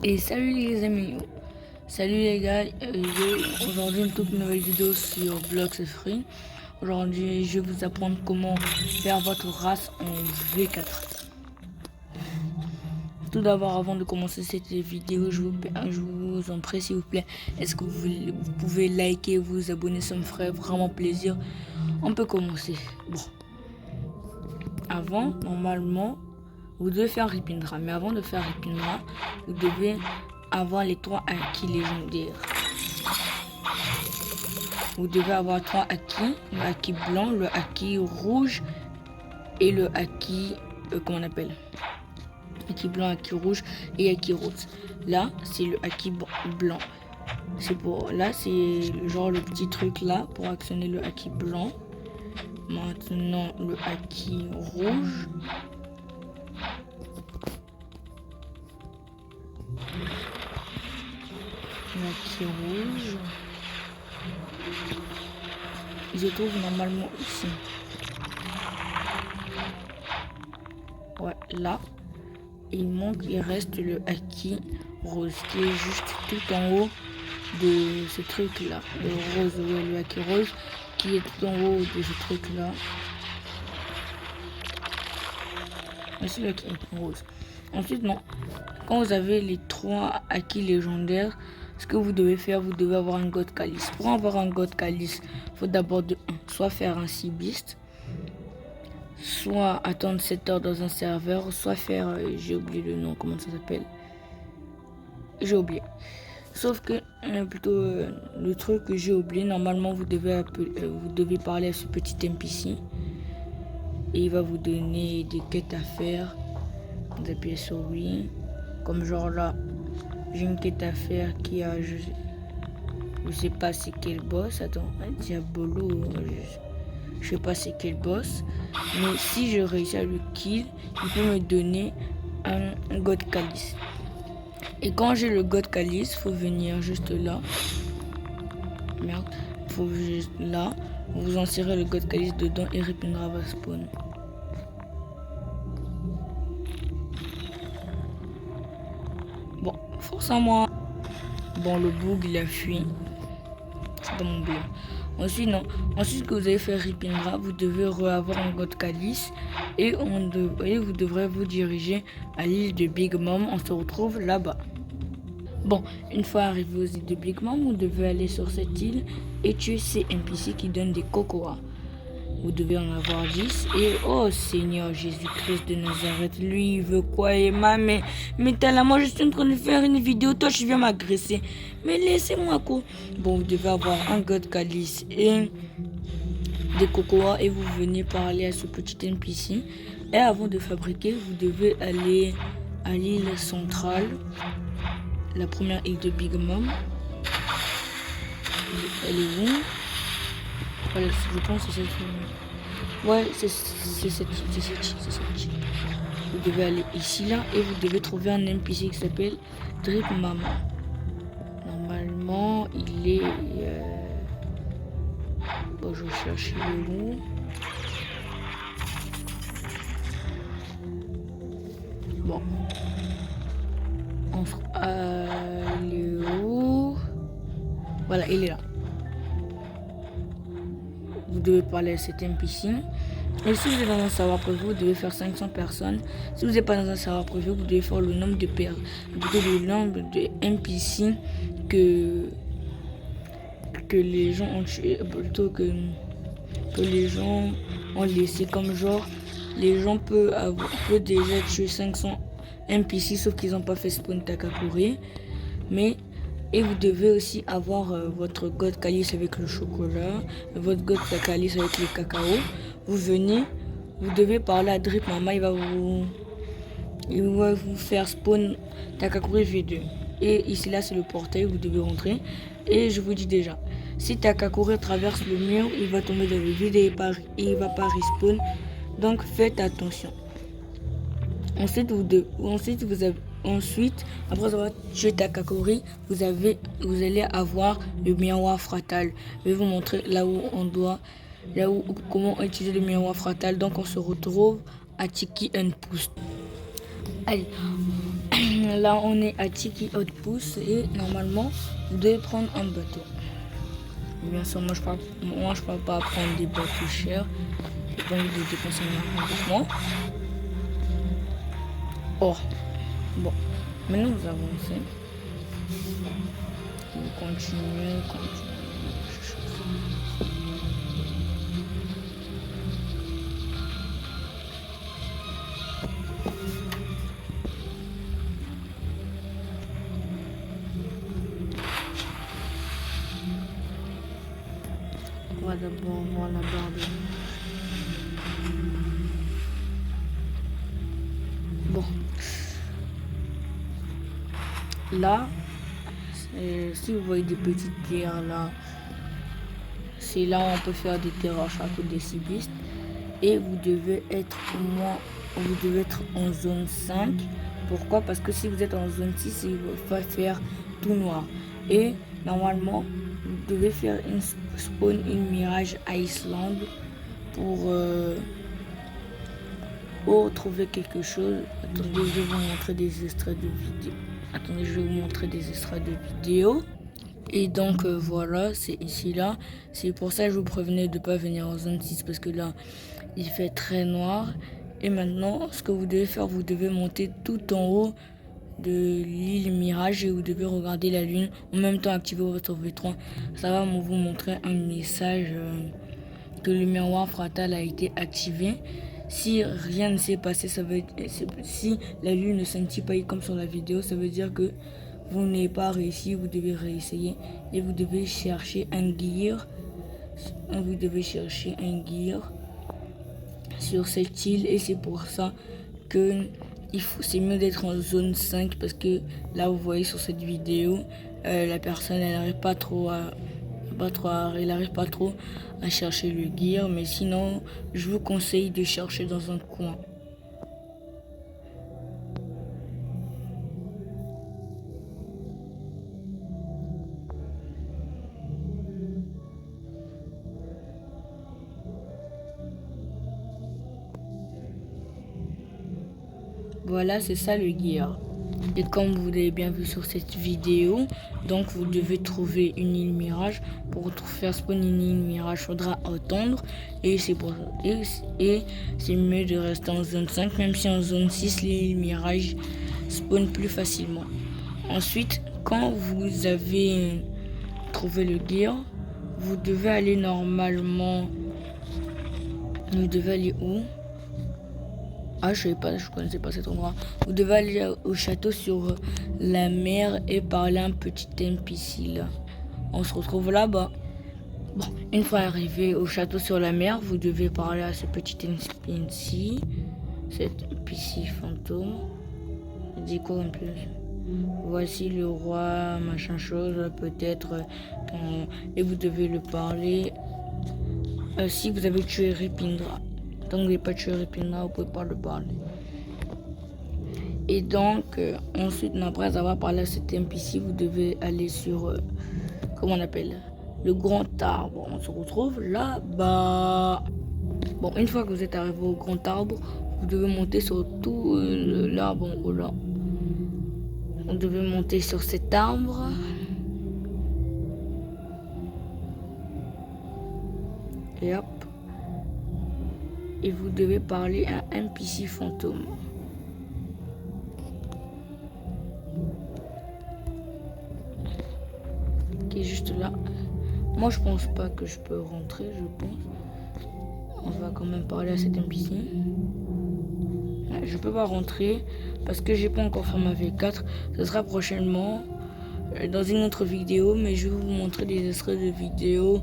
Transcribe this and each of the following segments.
Et salut les amis, salut les gars, aujourd'hui une toute nouvelle vidéo sur Blox Free. Aujourd'hui je vais vous apprendre comment faire votre race en V4. Tout d'abord, avant de commencer cette vidéo, je vous en prie s'il vous plaît, est-ce que vous pouvez liker, vous abonner, ça me ferait vraiment plaisir. On peut commencer. Bon, avant, normalement, vous devez faire Ripindra, mais avant de faire Ripindra, vous devez avoir les 3 acquis légendaires. Vous devez avoir 3 acquis, le acquis blanc, le acquis rouge et le acquis, comment on appelle, acquis blanc, acquis rouge et acquis rose. Là, c'est le acquis blanc. C'est pour, là, c'est genre le petit truc là pour actionner le acquis blanc. Maintenant, le acquis rouge. L'acquis rouge. Je trouve normalement ici. Ouais, là. Il reste le acquis rose qui est juste tout en haut de ce truc là. Le rose, ouais, le acquis rose qui est tout en haut de ce truc là. C'est le acquis rose. Ensuite, non. Quand vous avez les 3 acquis légendaires, ce que vous devez faire, vous devez avoir un God Calice. Pour avoir un God Calice, il faut d'abord soit faire un Sea Beast, soit attendre 7 heures dans un serveur, soit faire, j'ai oublié le nom, comment ça s'appelle, j'ai oublié. Sauf que plutôt le truc que j'ai oublié, normalement vous devez parler à ce petit NPC et il va vous donner des quêtes à faire. Vous appuyez sur oui, comme genre là, j'ai une quête à faire qui a, je sais pas c'est quel boss, attends, Diabolo, je sais pas c'est quel boss, mais si je réussis à le kill, il peut me donner un God Calice. Et quand j'ai le God Calice, faut venir juste là. Merde, faut juste là. Vous insérez le God Calice dedans et Ripindra va spawn. Bon, force à moi. Bon, le bug il a fui. C'est pas mon bug. Ensuite, non. Ensuite que vous avez fait Ripindra, vous devez avoir un God Calice et vous devrez vous diriger à l'île de Big Mom. On se retrouve là-bas. Bon, une fois arrivé aux îles de Big Mom, vous devez aller sur cette île et tuer ces NPC qui donnent des cocoas. Vous devez en avoir 10 et oh Seigneur Jésus-Christ de Nazareth, lui il veut quoi Emma, mais t'as là, moi je suis en train de faire une vidéo, toi tu viens m'agresser, mais laissez-moi quoi. Bon, vous devez avoir un God Calice et des cocoas et vous venez parler à ce petit NPC et avant de fabriquer, vous devez aller à l'île centrale, la première île de Big Mom. Elle est où? Voilà, je pense que c'est cette. Ouais, c'est cette. Vous devez aller ici là et vous devez trouver un NPC qui s'appelle Drip Mama. Normalement, il est. Bon, je vais chercher le nom. Bon. Il est où? Voilà, il est là. Vous devez parler à cet NPC. Et si vous êtes dans un serveur privé, vous devez faire 500 personnes. Si vous n'êtes pas dans un serveur privé, vous devez faire le nombre de personnes, plutôt le nombre de NPC que les gens ont tué, plutôt que les gens ont laissé. Comme genre, les gens peuvent déjà tuer 500 NPC, sauf qu'ils n'ont pas fait spawn Takakuri. Et vous devez aussi avoir votre God Calice avec le chocolat, votre God Calice avec le cacao. Vous venez, vous devez parler à Drip Mama, il va vous faire spawn Takakuri V2. Et ici là c'est le portail, vous devez rentrer. Et je vous dis déjà, si Takakuri traverse le mur, il va tomber dans le vide et il va pas respawn. Donc faites attention. Ensuite, après avoir tué Takakuri, vous allez avoir le miroir fratal. Je vais vous montrer comment utiliser le miroir fratal. Donc on se retrouve à Tiki and Poust. Allez, Là, on est à Tiki Outpost et normalement, vous devez prendre un bateau. Bien sûr, moi, je parle pas à prendre des bateaux chers. J'ai pas envie de dépenser mon argent avec moi. Oh, bon. Maintenant, vous avancez. Vous continuez. On va d'abord voir la barre de... Bon. Là, si vous voyez des petites pierres là, c'est là où on peut faire des terrains château des cibistes. Et vous devez être en zone 5. Pourquoi? Parce que si vous êtes en zone 6, il va faire tout noir. Et normalement, vous devez faire une spawn, une Mirage Island pour trouver quelque chose. Attendez, je vais vous montrer des extraits de vidéo. Et donc voilà, c'est ici là. C'est pour ça que je vous prévenais de ne pas venir en zone 6 parce que là, il fait très noir. Et maintenant, ce que vous devez faire, vous devez monter tout en haut de l'île Mirage et vous devez regarder la lune. En même temps, activer votre V3. Ça va vous montrer un message que le miroir frontal a été activé. Si rien ne s'est passé, ça veut si la lune ne scintille pas comme sur la vidéo, ça veut dire que vous n'avez pas réussi, vous devez réessayer et vous devez chercher un gear. Vous devez chercher un gear sur cette île et c'est pour ça que c'est mieux d'être en zone 5 parce que là vous voyez sur cette vidéo la personne elle n'arrive pas trop à chercher le gear, mais sinon je vous conseille de chercher dans un coin. Voilà, c'est ça le gear. Et comme vous l'avez bien vu sur cette vidéo, donc vous devez trouver une île Mirage. Pour faire spawn une île Mirage, il faudra attendre. Et c'est mieux de rester en zone 5, même si en zone 6, l'île Mirage spawn plus facilement. Ensuite, quand vous avez trouvé le gear, vous devez aller normalement... Vous devez aller où? Ah, je connaissais pas cet endroit. Vous devez aller au château sur la mer et parler à un petit NPC là. On se retrouve là-bas. Bon, une fois arrivé au château sur la mer, vous devez parler à ce petit NPC. Cet NPC fantôme. Il dit quoi en plus? Voici le roi, machin chose, peut-être. Et vous devez le parler. Si vous avez tué Ripindra. Tant que vous n'avez pas tué Ripindra, vous ne pouvez pas le parler. Et donc, ensuite, après avoir parlé à cet NPC, vous devez aller sur, comment on appelle, le grand arbre. On se retrouve là-bas. Bon, une fois que vous êtes arrivé au grand arbre, vous devez monter sur tout l'arbre en haut là. Vous devez monter sur cet arbre. Et hop. Et vous devez parler à un NPC fantôme. Qui est juste là. Moi je pense pas que je peux rentrer, je pense. On va quand même parler à cet NPC. Je peux pas rentrer parce que j'ai pas encore fait ma V4. Ce sera prochainement dans une autre vidéo, mais je vais vous montrer des extraits de vidéos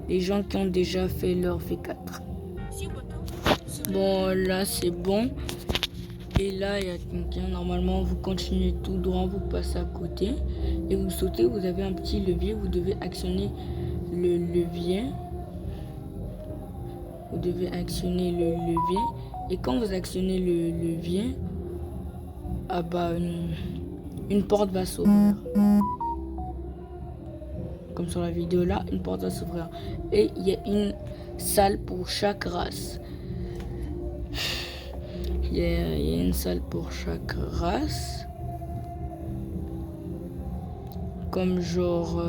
des gens qui ont déjà fait leur V4. Bon, là c'est bon. Et là il y a quelqu'un. Normalement vous continuez tout droit, vous passez à côté et vous sautez. Vous avez un petit levier, vous devez actionner le levier. Vous devez actionner le levier. Et quand vous actionnez le levier, ah bah une porte va s'ouvrir. Comme sur la vidéo là, une porte va s'ouvrir. Et il y a une salle pour chaque race. Il y a une salle pour chaque race. Comme genre,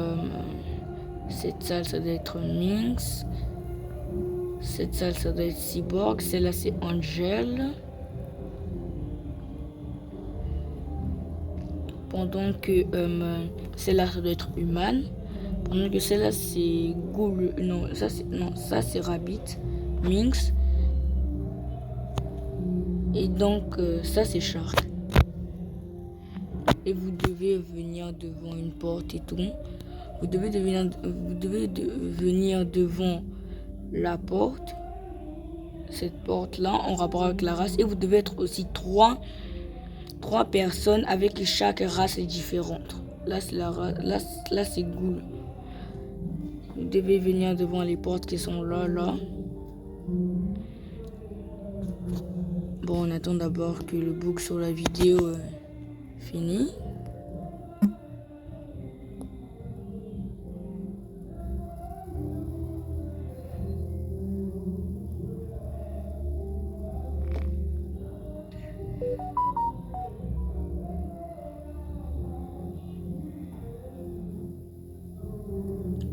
cette salle, ça doit être Minx. Cette salle, ça doit être Cyborg. Celle-là, c'est Angel. Pendant que celle-là, ça doit être Human. Pendant que celle-là, c'est Ghoul. Non, ça c'est Rabbit. Minx. Et donc, ça, c'est Shark. Et vous devez venir devant une porte et tout. Vous devez venir devant la porte. Cette porte-là, en rapport avec la race. Et vous devez être aussi trois personnes avec chaque race est différente. Là, c'est la race. Là, c'est Ghoul. Vous devez venir devant les portes qui sont là. Bon, on attend d'abord que le bug sur la vidéo finisse.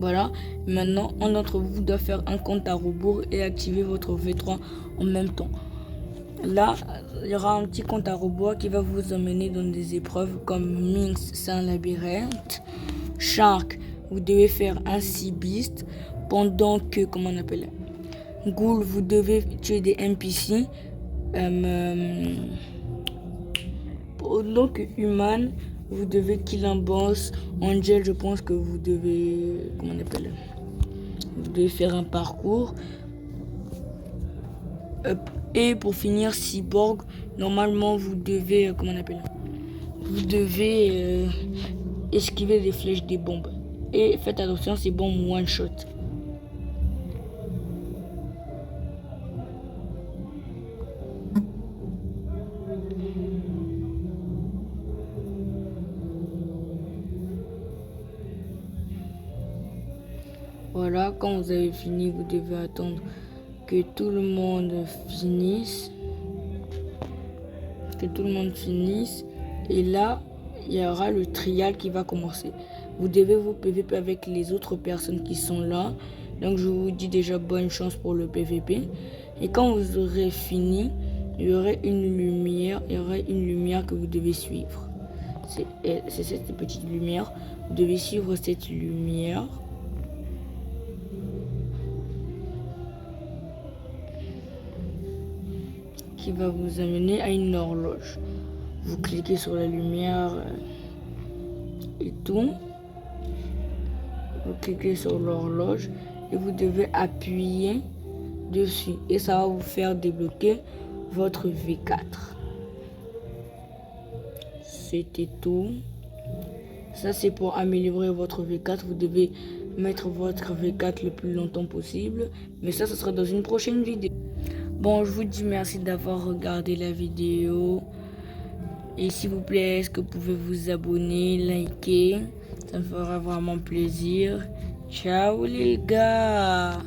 Voilà, maintenant un d'entre vous doit faire un compte à rebours et activer votre V3 en même temps. Là, il y aura un petit compte à rebours qui va vous emmener dans des épreuves comme Minx, c'est un labyrinthe. Shark, vous devez faire un Sea Beast. Pendant que, comment on appelle, Ghoul, vous devez tuer des NPC. Pendant que Human, vous devez kill un boss. Angel, je pense que vous devez, comment on appelle, vous devez faire un parcours. Et pour finir, Cyborg, normalement vous devez, comment on appelle, vous devez esquiver les flèches des bombes. Et faites attention, ces bombes one shot. Voilà, quand vous avez fini, vous devez attendre que tout le monde finisse. Et là, il y aura le trial qui va commencer. Vous devez vous PVP avec les autres personnes qui sont là. Donc je vous dis déjà bonne chance pour le PVP. Et quand vous aurez fini, il y aura une lumière. Que vous devez suivre. C'est cette petite lumière. Vous devez suivre cette lumière. Qui va vous amener à une horloge. Vous cliquez sur la lumière et tout. Vous cliquez sur l'horloge et vous devez appuyer dessus. Et ça va vous faire débloquer votre V4. C'était tout. Ça, c'est pour améliorer votre V4. Vous devez mettre votre V4 le plus longtemps possible. Mais ça sera dans une prochaine vidéo. Bon, je vous dis merci d'avoir regardé la vidéo. Et s'il vous plaît, est-ce que vous pouvez vous abonner, liker? Ça me fera vraiment plaisir. Ciao les gars!